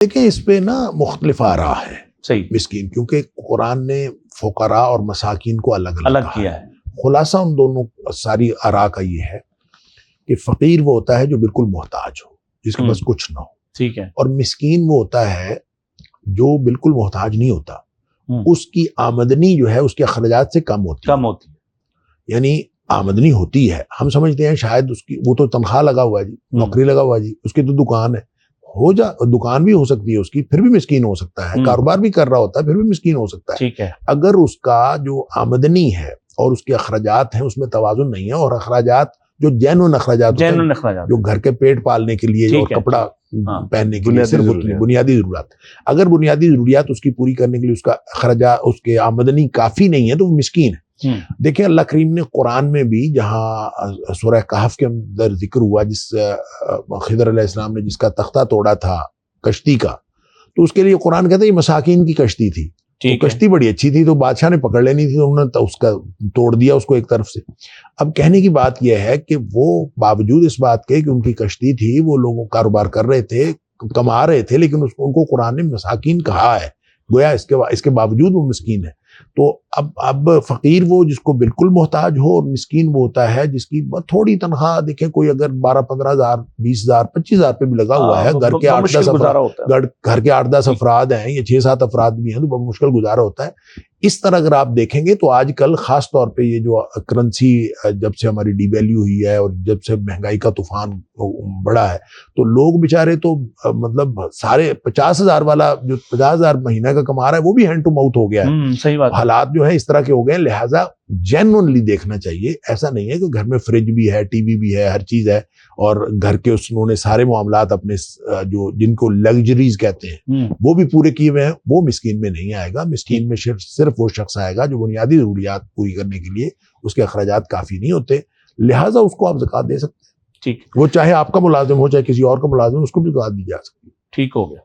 देखिए इस पे ना मुख्तलिफ आरा है। सही, मिस्कीन, क्योंकि कुरान ने फ़ुक़रा और मसाकीन को अलग अलग कहा किया है। है। खुलासा उन दोनों सारी आरा का ये है कि फ़कीर वो होता है जो बिल्कुल मोहताज हो, जिसके पास कुछ ना हो। ठीक है। और मिस्कीन वो होता है जो बिल्कुल मोहताज नहीं होता, उसकी आमदनी जो है उसके अखराजात से कम होती है। यानी आमदनी होती है, हम समझते हैं शायद उसकी वो तो तनख्वाह लगा हुआ है जी, नौकरी लगा हुआ है जी, उसकी तो दुकान है, दुकान भी हो सकती है उसकी, फिर भी मिस्कीन हो सकता है। कारोबार भी कर रहा होता है, फिर भी मिस्कीन हो सकता है। ठीक है। अगर उसका जो आमदनी है और उसके अखराजात हैं उसमें तवाज़ुन नहीं है, और अखराजात जो जेन्युइन अखराजात होते हैं, जो घर के पेट पालने के लिए और कपड़ा पहनने के लिए, सिर्फ बुनियादी ज़रूरत, अगर बुनियादी ज़रूरियात उसकी पूरी करने के लिए उसका अखराजात, उसके आमदनी काफ़ी नहीं है, तो वो मिस्कीन है। देखिए अल्लाह करीम ने कुरान में भी जहाँ सूरह कहफ के अंदर जिक्र हुआ, जिस खिदर अलैहिस्सलाम ने जिसका तख्ता तोड़ा था कश्ती का, तो उसके लिए कुरान कहता है ये मसाकीन की कश्ती थी। तो कश्ती बड़ी अच्छी थी, तो बादशाह ने पकड़ लेनी थी, तो उन्होंने तो उसका तोड़ दिया उसको एक तरफ से। अब कहने की बात यह है कि वो बावजूद इस बात के कि उनकी कश्ती थी, वो लोगों कारोबार कर रहे थे, कमा रहे थे, लेकिन उनको कुरान ने मसाकीन कहा है, गोया इसके बावजूद वो मिस्कीन है। तो अब फकीर वो जिसको बिल्कुल मोहताज हो, और मिस्कीन वो होता है जिसकी थोड़ी तनख्वाह, देखे कोई अगर 12-15 हज़ार, 20 हज़ार, 25 हज़ार पे भी लगा हुआ है, घर के 8-10 अफराद हैं, ये 6-7 अफराद भी हैं, तो बहुत मुश्किल गुजारा होता है। इस तरह अगर आप देखेंगे तो आजकल खास तौर पे ये जो करेंसी जब से हमारी डिवैल्यू हुई है और जब से महंगाई का तूफान बढ़ा है, तो लोग बेचारे तो मतलब सारे 50,000 वाला जो 50,000 महीना का कमा रहा है वो भी हैंड टू माउथ हो गया है। सही बात। हालात जो है इस तरह के हो गए, लिहाजा जेन्युइनली देखना चाहिए। ऐसा नहीं है कि घर में फ्रिज भी है, टीवी भी है, हर चीज है, और घर के उन्होंने सारे मामलात अपने जो जिनको लग्जरीज कहते हैं वो भी पूरे किए हुए हैं, वो मिस्कीन में नहीं आएगा। मिस्कीन में सिर्फ वो शख्स आएगा जो बुनियादी जरूरियात पूरी करने के लिए उसके अखराजात काफी नहीं होते, लिहाजा उसको आप ज़कात दे सकते हैं। ठीक, वो चाहे आपका मुलाजिम हो चाहे किसी और का मुलाजिम, उसको भी ज़कात दी जा सकती है। ठीक हो गया।